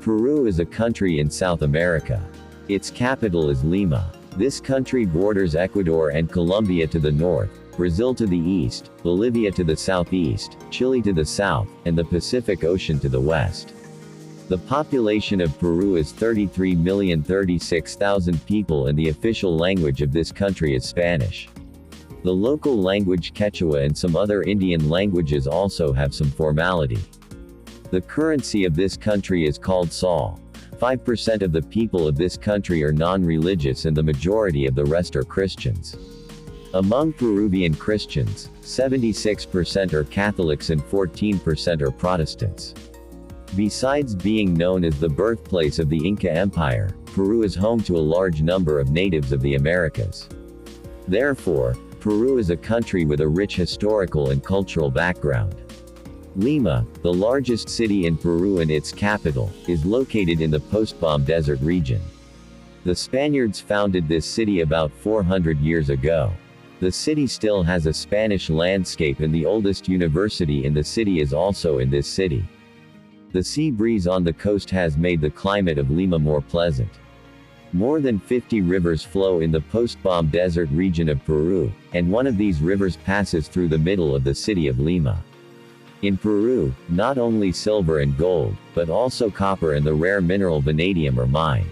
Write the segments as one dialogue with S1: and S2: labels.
S1: Peru is a country in South America. Its capital is Lima. This country borders Ecuador and Colombia to the north, Brazil to the east, Bolivia to the southeast, Chile to the south, and the Pacific Ocean to the west. The population of Peru is 33,036,000 people and the official language of this country is Spanish. The local language Quechua and some other Indian languages also have some formality. The currency of this country is called sol. 5% of the people of this country are non-religious and the majority of the rest are Christians. Among Peruvian Christians, 76% are Catholics and 14% are Protestants. Besides being known as the birthplace of the Inca Empire, Peru is home to a large number of natives of the Americas. Therefore, Peru is a country with a rich historical and cultural background. Lima, the largest city in Peru and its capital, is located in the post-bomb desert region. The Spaniards founded this city about 400 years ago. The city still has a Spanish landscape and the oldest university in the city is also in this city. The sea breeze on the coast has made the climate of Lima more pleasant. More than 50 rivers flow in the post-bomb desert region of Peru, and one of these rivers passes through the middle of the city of Lima. In Peru, not only silver and gold, but also copper and the rare mineral vanadium are mined.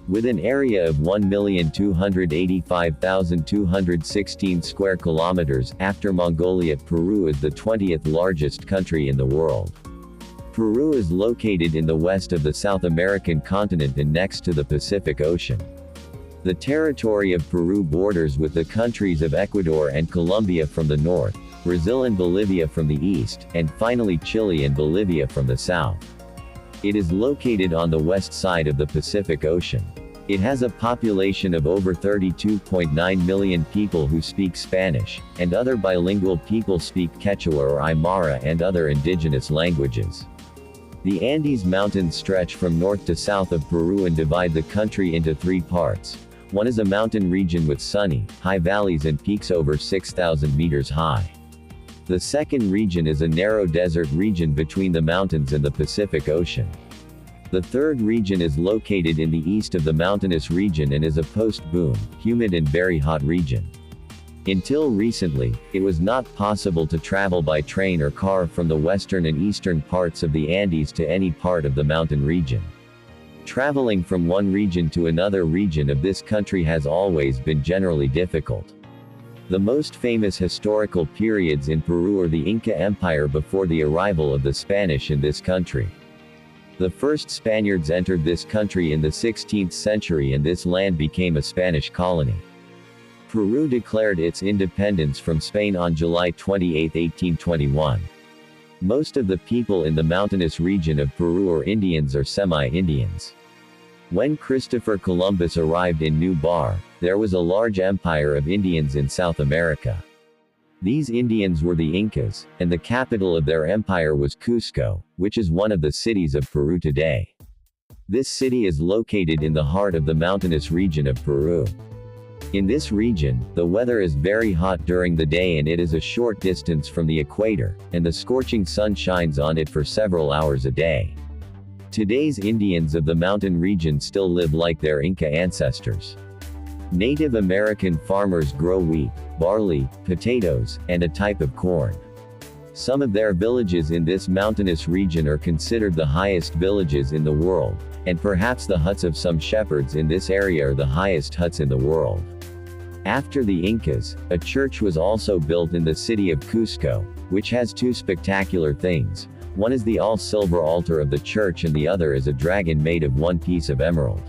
S1: With an area of 1,285,216 square kilometers, after Mongolia, Peru is the 20th largest country in the world. Peru is located in the west of the South American continent and next to the Pacific Ocean. The territory of Peru borders with the countries of Ecuador and Colombia from the north, Brazil and Bolivia from the east, and finally Chile and Bolivia from the south. It is located on the west side of the Pacific Ocean. It has a population of over 32.9 million people who speak Spanish, and other bilingual people speak Quechua or Aymara and other indigenous languages. The Andes Mountains stretch from north to south of Peru and divide the country into three parts. One is a mountain region with sunny, high valleys and peaks over 6,000 meters high. The second region is a narrow desert region between the mountains and the Pacific Ocean. The third region is located in the east of the mountainous region and is a post-boom, humid and very hot region. Until recently, it was not possible to travel by train or car from the western and eastern parts of the Andes to any part of the mountain region. Traveling from one region to another region of this country has always been generally difficult. The most famous historical periods in Peru are the Inca Empire before the arrival of the Spanish in this country. The first Spaniards entered this country in the 16th century and this land became a Spanish colony. Peru declared its independence from Spain on July 28, 1821. Most of the people in the mountainous region of Peru are Indians or semi-Indians. When Christopher Columbus arrived in New Bar, there was a large empire of Indians in South America. These Indians were the Incas, and the capital of their empire was Cusco, which is one of the cities of Peru today. This city is located in the heart of the mountainous region of Peru. In this region, the weather is very hot during the day and it is a short distance from the equator, and the scorching sun shines on it for several hours a day. Today's Indians of the mountain region still live like their Inca ancestors. Native American farmers grow wheat, barley, potatoes, and a type of corn. Some of their villages in this mountainous region are considered the highest villages in the world, and perhaps the huts of some shepherds in this area are the highest huts in the world. After the Incas, a church was also built in the city of Cusco, which has two spectacular things. One is the all-silver altar of the church and the other is a dragon made of one piece of emerald.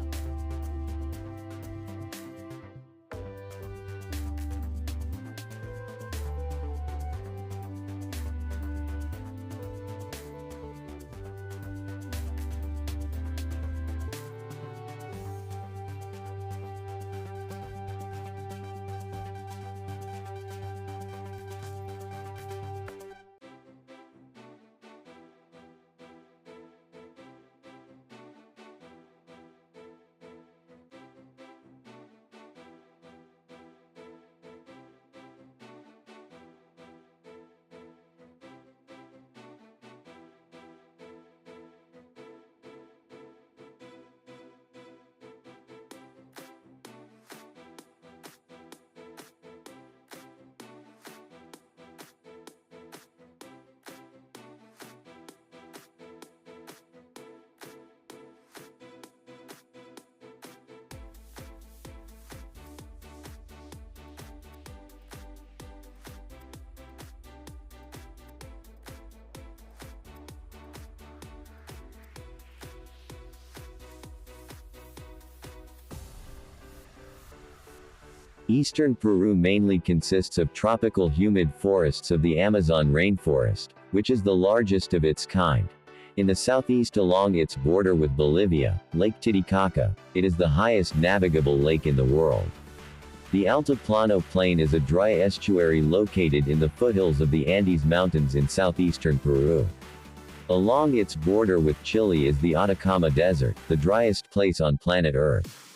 S1: Eastern Peru mainly consists of tropical humid forests of the Amazon rainforest, which is the largest of its kind. In the southeast along its border with Bolivia, Lake Titicaca, it is the highest navigable lake in the world. The Altiplano Plain is a dry estuary located in the foothills of the Andes Mountains in southeastern Peru. Along its border with Chile is the Atacama Desert, the driest place on planet Earth.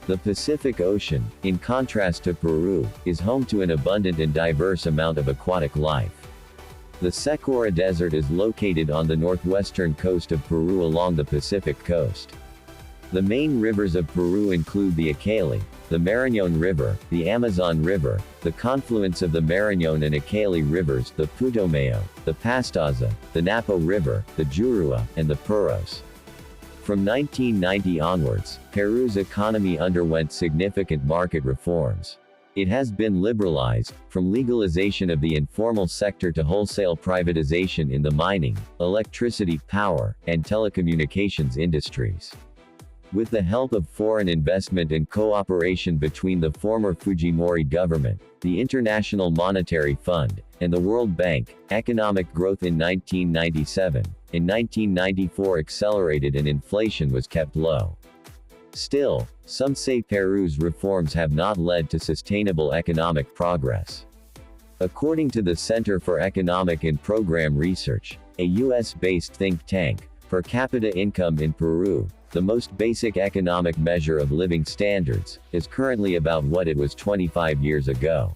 S1: The Pacific Ocean, in contrast to Peru, is home to an abundant and diverse amount of aquatic life. The Secora Desert is located on the northwestern coast of Peru along the Pacific coast. The main rivers of Peru include the Acali, the Marañón River, the Amazon River, the confluence of the Marañón and Acali rivers, the Putumayo, the Pastaza, the Napo River, the Jurua, and the Puros. From 1990 onwards, Peru's economy underwent significant market reforms. It has been liberalized, from legalization of the informal sector to wholesale privatization in the mining, electricity, power, and telecommunications industries. With the help of foreign investment and cooperation between the former Fujimori government, the International Monetary Fund, and the World Bank, economic growth in 1997, in 1994 accelerated and inflation was kept low. Still, some say Peru's reforms have not led to sustainable economic progress. According to the Center for Economic and Program Research, a US-based think tank, per capita income in Peru, the most basic economic measure of living standards, is currently about what it was 25 years ago.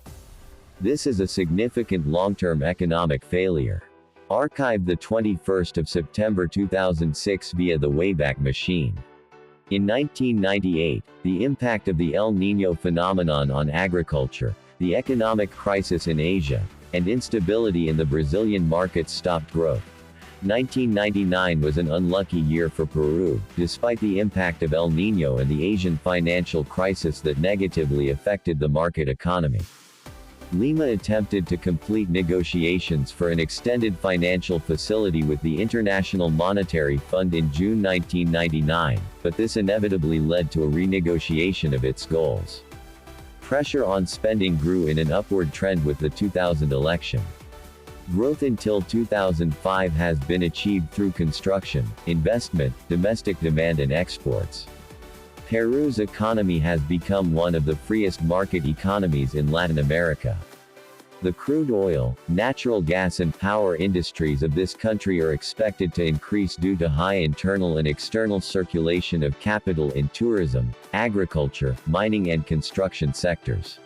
S1: This is a significant long-term economic failure. Archived 21 September 2006 via the Wayback Machine. In 1998, the impact of the El Niño phenomenon on agriculture, the economic crisis in Asia, and instability in the Brazilian markets stopped growth. 1999 was an unlucky year for Peru, despite the impact of El Niño and the Asian financial crisis that negatively affected the market economy. Lima attempted to complete negotiations for an extended financial facility with the International Monetary Fund in June 1999, but this inevitably led to a renegotiation of its goals. Pressure on spending grew in an upward trend with the 2000 election. Growth until 2005 has been achieved through construction, investment, domestic demand and exports. Peru's economy has become one of the freest market economies in Latin America. The crude oil, natural gas and power industries of this country are expected to increase due to high internal and external circulation of capital in tourism, agriculture, mining and construction sectors.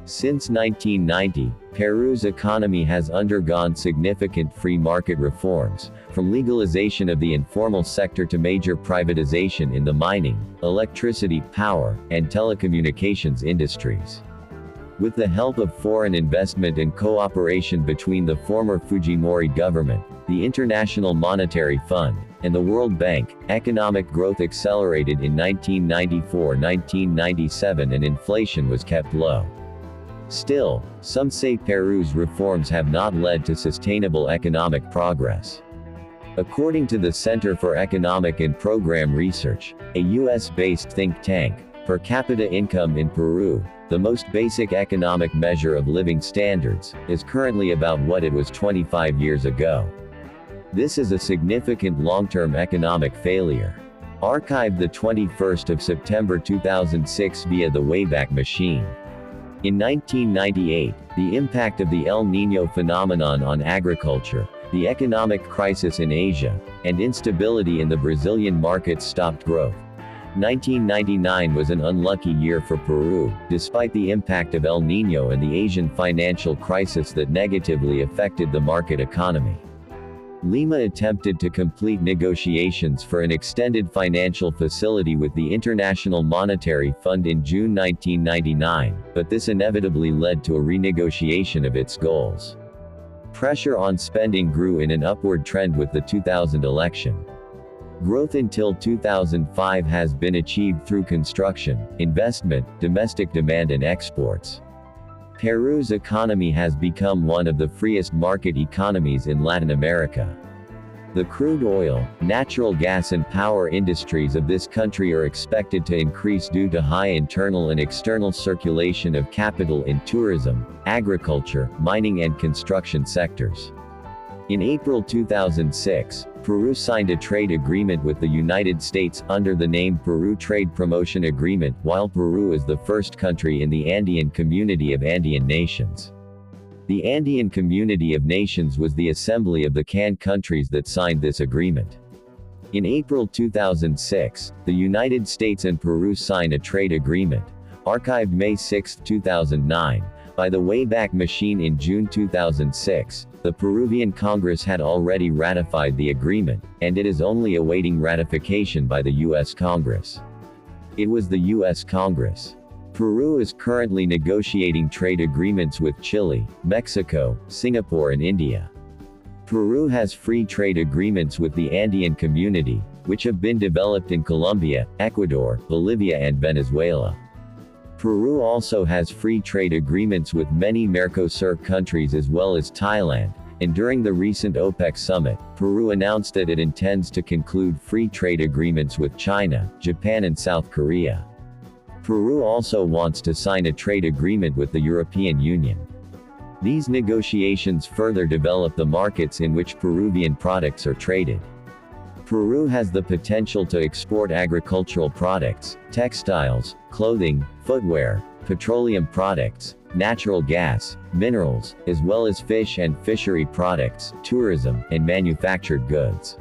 S1: Since 1990, Peru's economy has undergone significant free market reforms, from legalization of the informal sector to major privatization in the mining, electricity, power, and telecommunications industries. With the help of foreign investment and cooperation between the former Fujimori government, the International Monetary Fund, and the World Bank, economic growth accelerated in 1994-1997 and inflation was kept low. Still, some say Peru's reforms have not led to sustainable economic progress. According to the Center for Economic and Program Research, a US-based think tank, per capita income in Peru, the most basic economic measure of living standards, is currently about what it was 25 years ago. This is a significant long-term economic failure. Archived the 21st of September 2006 via the Wayback Machine. In 1998, the impact of the El Niño phenomenon on agriculture, the economic crisis in Asia, and instability in the Brazilian market stopped growth. 1999 was an unlucky year for Peru, despite the impact of El Niño and the Asian financial crisis that negatively affected the market economy. Lima attempted to complete negotiations for an extended financial facility with the International Monetary Fund in June 1999, but this inevitably led to a renegotiation of its goals. Pressure on spending grew in an upward trend with the 2000 election. Growth until 2005 has been achieved through construction, investment, domestic demand and exports. Peru's economy has become one of the freest market economies in Latin America. The crude oil, natural gas and power industries of this country are expected to increase due to high internal and external circulation of capital in tourism, agriculture, mining and construction sectors. In April 2006, Peru signed a trade agreement with the United States under the name Peru Trade Promotion Agreement, while Peru is the first country in the Andean Community of Andean Nations. The Andean Community of Nations was the assembly of the CAN countries that signed this agreement. In April 2006, the United States and Peru signed a trade agreement, archived May 6, 2009, by the Wayback Machine in June 2006. The Peruvian Congress had already ratified the agreement, and it is only awaiting ratification by the U.S. Congress. It was the U.S. Congress. Peru is currently negotiating trade agreements with Chile, Mexico, Singapore and India. Peru has free trade agreements with the Andean community, which have been developed in Colombia, Ecuador, Bolivia and Venezuela. Peru also has free trade agreements with many Mercosur countries as well as Thailand, and during the recent OPEC summit, Peru announced that it intends to conclude free trade agreements with China, Japan and South Korea. Peru also wants to sign a trade agreement with the European Union. These negotiations further develop the markets in which Peruvian products are traded. Peru has the potential to export agricultural products, textiles, clothing, footwear, petroleum products, natural gas, minerals, as well as fish and fishery products, tourism, and manufactured goods.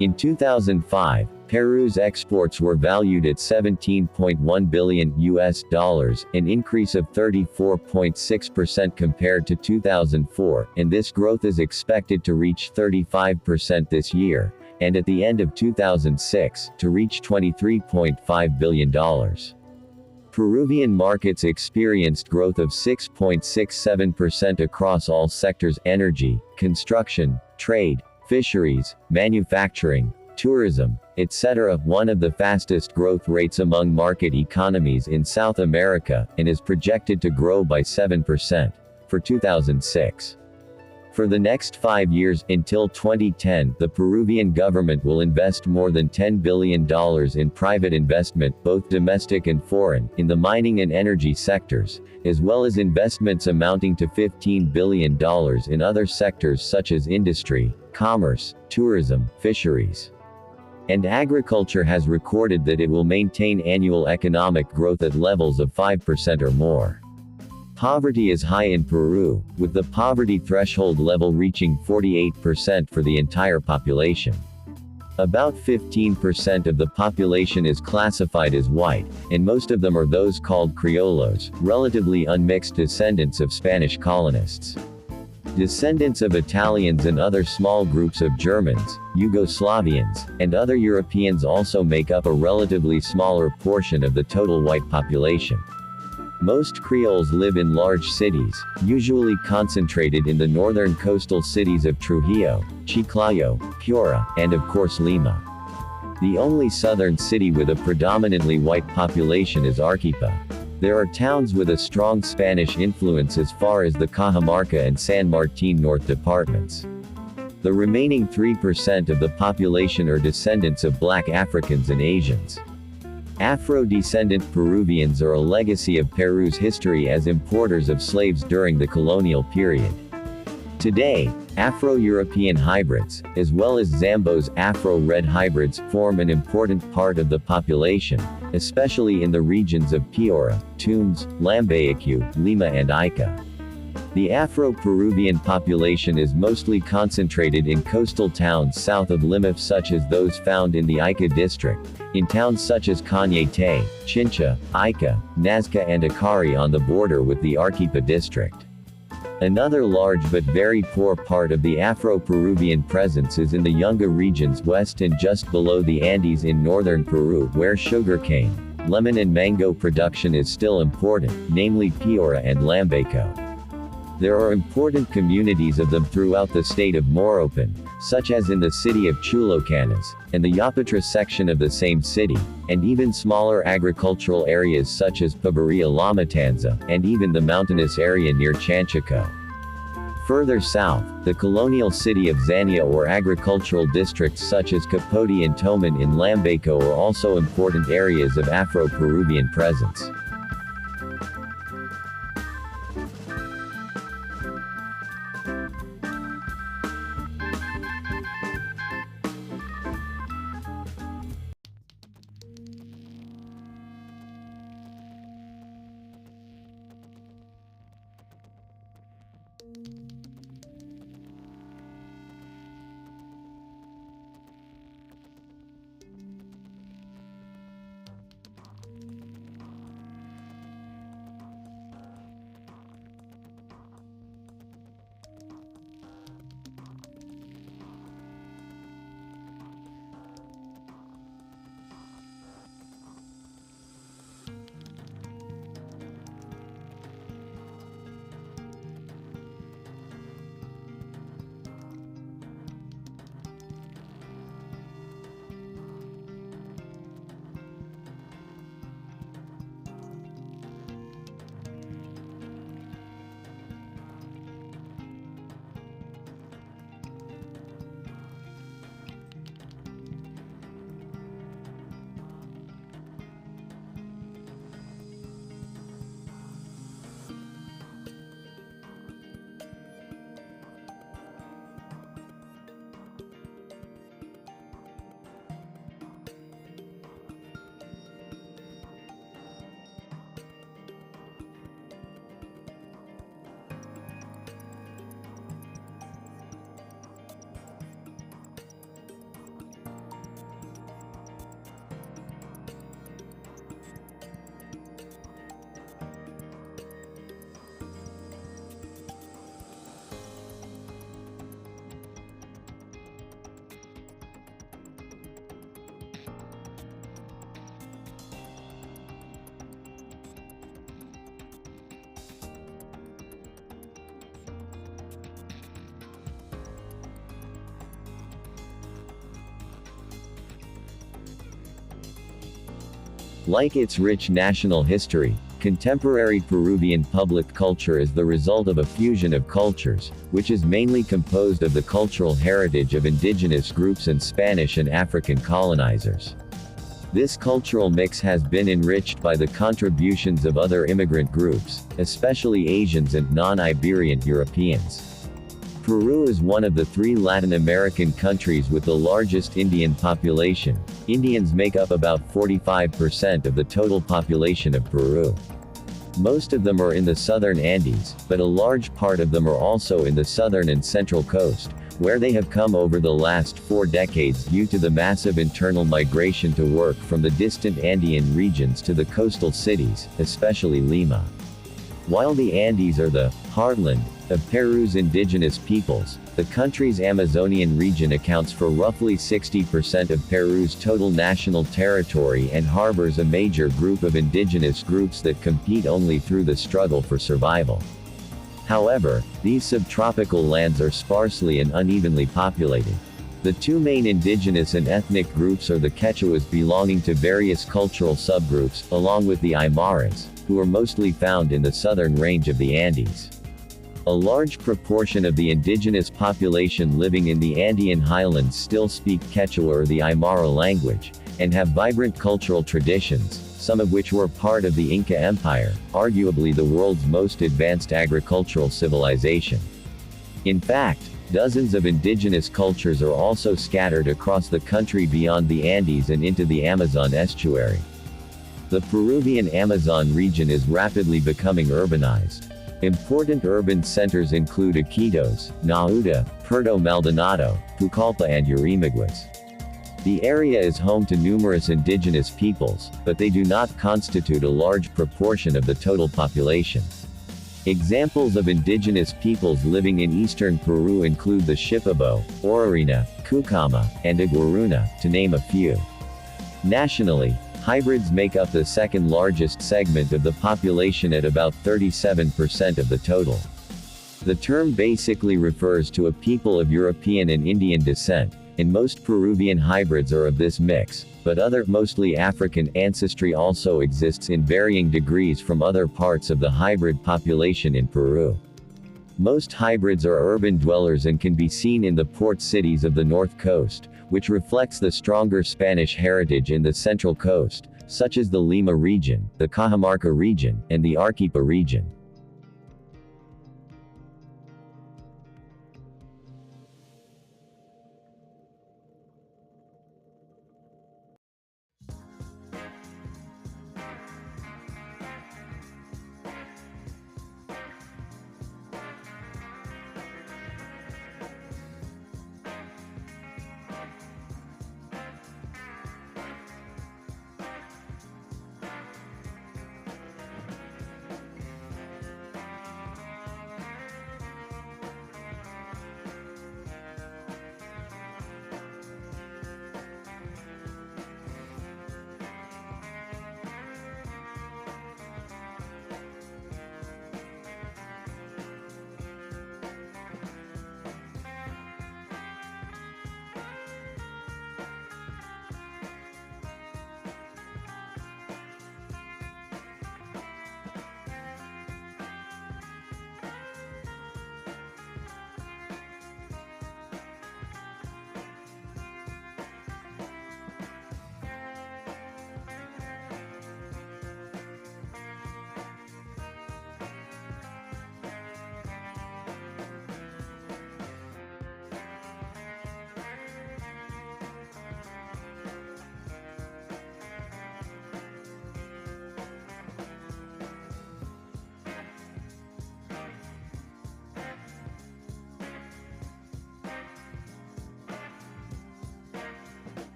S1: In 2005, Peru's exports were valued at $17.1 billion, an increase of 34.6% compared to 2004, and this growth is expected to reach 35% this year, and at the end of 2006, to reach $23.5 billion. Peruvian markets experienced growth of 6.67% across all sectors: energy, construction, trade, fisheries, manufacturing, tourism, etc., one of the fastest growth rates among market economies in South America, and is projected to grow by 7% for 2006. For the next 5 years, until 2010, the Peruvian government will invest more than $10 billion in private investment, both domestic and foreign, in the mining and energy sectors, as well as investments amounting to $15 billion in other sectors such as industry, commerce, tourism, fisheries, and agriculture. Has recorded that it will maintain annual economic growth at levels of 5% or more. Poverty is high in Peru, with the poverty threshold level reaching 48% for the entire population. About 15% of the population is classified as white, and most of them are those called criollos, relatively unmixed descendants of Spanish colonists. Descendants of Italians and other small groups of Germans, Yugoslavians, and other Europeans also make up a relatively smaller portion of the total white population. Most Creoles live in large cities, usually concentrated in the northern coastal cities of Trujillo, Chiclayo, Piura, and of course Lima. The only southern city with a predominantly white population is Arequipa. There are towns with a strong Spanish influence as far as the Cajamarca and San Martin North departments. The remaining 3% of the population are descendants of Black Africans and Asians. Afro-descendant Peruvians are a legacy of Peru's history as importers of slaves during the colonial period. Today, Afro-European hybrids, as well as Zambo's Afro-Red hybrids, form an important part of the population, especially in the regions of Piura, Tumbes, Lambayeque, Lima and Ica. The Afro-Peruvian population is mostly concentrated in coastal towns south of Lima, such as those found in the Ica district, in towns such as Cañete, Chincha, Ica, Nazca and Acari on the border with the Arequipa district. Another large but very poor part of the Afro-Peruvian presence is in the Yunga regions west and just below the Andes in northern Peru, where sugarcane, lemon and mango production is still important, namely Piura and Lambayeque. There are important communities of them throughout the state of Moropan, such as in the city of Chulucanas, and the Yapatra section of the same city, and even smaller agricultural areas such as Pabaria La Matanza, and even the mountainous area near Chanchaco. Further south, the colonial city of Zania or agricultural districts such as Capote and Toman in Lambayeque are also important areas of Afro-Peruvian presence. Like its rich national history, contemporary Peruvian public culture is the result of a fusion of cultures, which is mainly composed of the cultural heritage of indigenous groups and Spanish and African colonizers. This cultural mix has been enriched by the contributions of other immigrant groups, especially Asians and non-Iberian Europeans. Peru is one of the 3 Latin American countries with the largest Indian population. Indians make up about 45% of the total population of Peru. Most of them are in the southern Andes, but a large part of them are also in the southern and central coast, where they have come over the last 4 decades due to the massive internal migration to work from the distant Andean regions to the coastal cities, especially Lima. While the Andes are the heartland of Peru's indigenous peoples, the country's Amazonian region accounts for roughly 60% of Peru's total national territory and harbors a major group of indigenous groups that compete only through the struggle for survival. However, these subtropical lands are sparsely and unevenly populated. The 2 main indigenous and ethnic groups are the Quechuas belonging to various cultural subgroups, along with the Aymaras, who are mostly found in the southern range of the Andes. A large proportion of the indigenous population living in the Andean highlands still speak Quechua or the Aymara language, and have vibrant cultural traditions, some of which were part of the Inca Empire, arguably the world's most advanced agricultural civilization. In fact, dozens of indigenous cultures are also scattered across the country beyond the Andes and into the Amazon estuary. The Peruvian Amazon region is rapidly becoming urbanized. Important urban centers include Iquitos, Nauta, Puerto Maldonado, Pucallpa and Yurimaguas. The area is home to numerous indigenous peoples, but they do not constitute a large proportion of the total population. Examples of indigenous peoples living in eastern Peru include the Shipibo, Orarina, Cucama, and Aguaruna, to name a few. Nationally, hybrids make up the second largest segment of the population at about 37% of the total. The term basically refers to a people of European and Indian descent, and most Peruvian hybrids are of this mix, but other, mostly African, ancestry also exists in varying degrees from other parts of the hybrid population in Peru. Most hybrids are urban dwellers and can be seen in the port cities of the north coast, which reflects the stronger Spanish heritage in the central coast, such as the Lima region, the Cajamarca region, and the Arequipa region.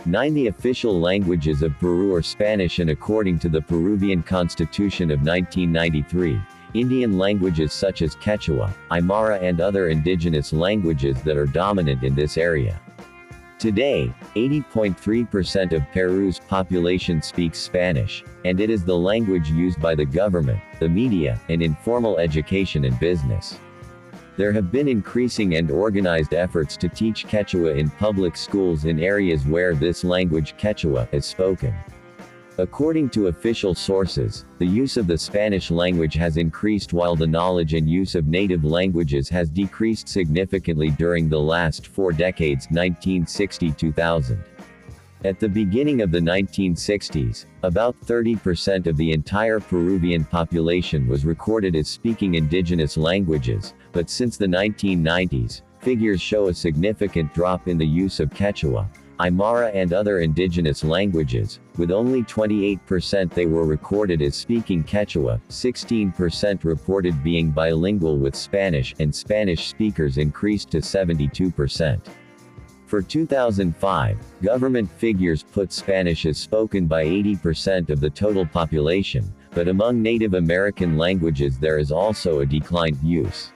S1: 9. The official languages of Peru are Spanish and according to the Peruvian Constitution of 1993, Indian languages such as Quechua, Aymara and other indigenous languages that are dominant in this area. Today, 80.3% of Peru's population speaks Spanish, and it is the language used by the government, the media, and in formal education and business. There have been increasing and organized efforts to teach Quechua in public schools in areas where this language Quechua is spoken. According to official sources, the use of the Spanish language has increased while the knowledge and use of native languages has decreased significantly during the last 4 decades 1960-2000. At the beginning of the 1960s, about 30% of the entire Peruvian population was recorded as speaking indigenous languages, but since the 1990s, figures show a significant drop in the use of Quechua, Aymara and other indigenous languages, with only 28% they were recorded as speaking Quechua, 16% reported being bilingual with Spanish, and Spanish speakers increased to 72%. For 2005, government figures put Spanish as spoken by 80% of the total population, but among Native American languages there is also a declined use.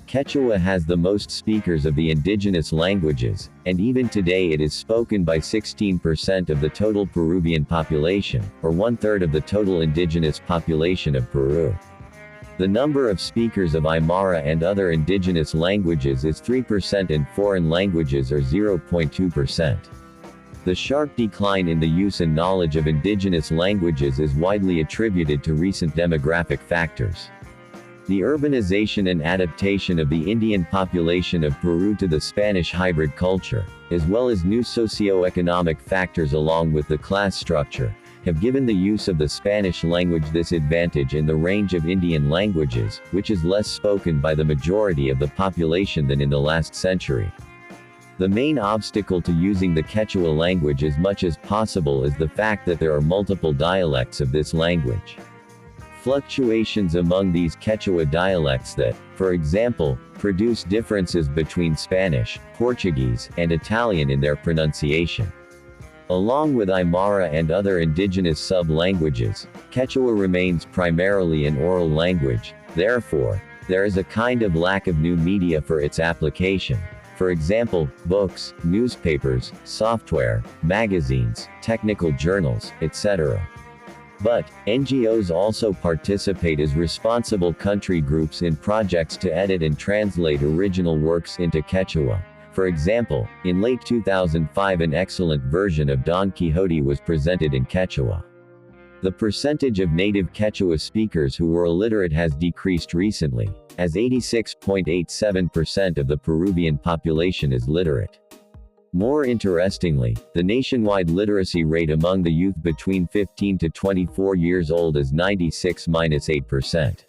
S1: Quechua has the most speakers of the indigenous languages, and even today it is spoken by 16% of the total Peruvian population, or 1/3 of the total indigenous population of Peru. The number of speakers of Aymara and other indigenous languages is 3% and foreign languages are 0.2%. The sharp decline in the use and knowledge of indigenous languages is widely attributed to recent demographic factors. The urbanization and adaptation of the Indian population of Peru to the Spanish hybrid culture, as well as new socio-economic factors along with the class structure, have given the use of the Spanish language this advantage in the range of Indian languages, which is less spoken by the majority of the population than in the last century. The main obstacle to using the Quechua language as much as possible is the fact that there are multiple dialects of this language. Fluctuations among these Quechua dialects that, for example, produce differences between Spanish, Portuguese, and Italian in their pronunciation. Along with Aymara and other indigenous sub-languages, Quechua remains primarily an oral language, therefore, there is a kind of lack of new media for its application. For example, books, newspapers, software, magazines, technical journals, etc. But, NGOs also participate as responsible country groups in projects to edit and translate original works into Quechua. For example, in late 2005 an excellent version of Don Quixote was presented in Quechua. The percentage of native Quechua speakers who were illiterate has decreased recently, as 86.87% of the Peruvian population is literate. More interestingly, the nationwide literacy rate among the youth between 15 to 24 years old is 96-8%.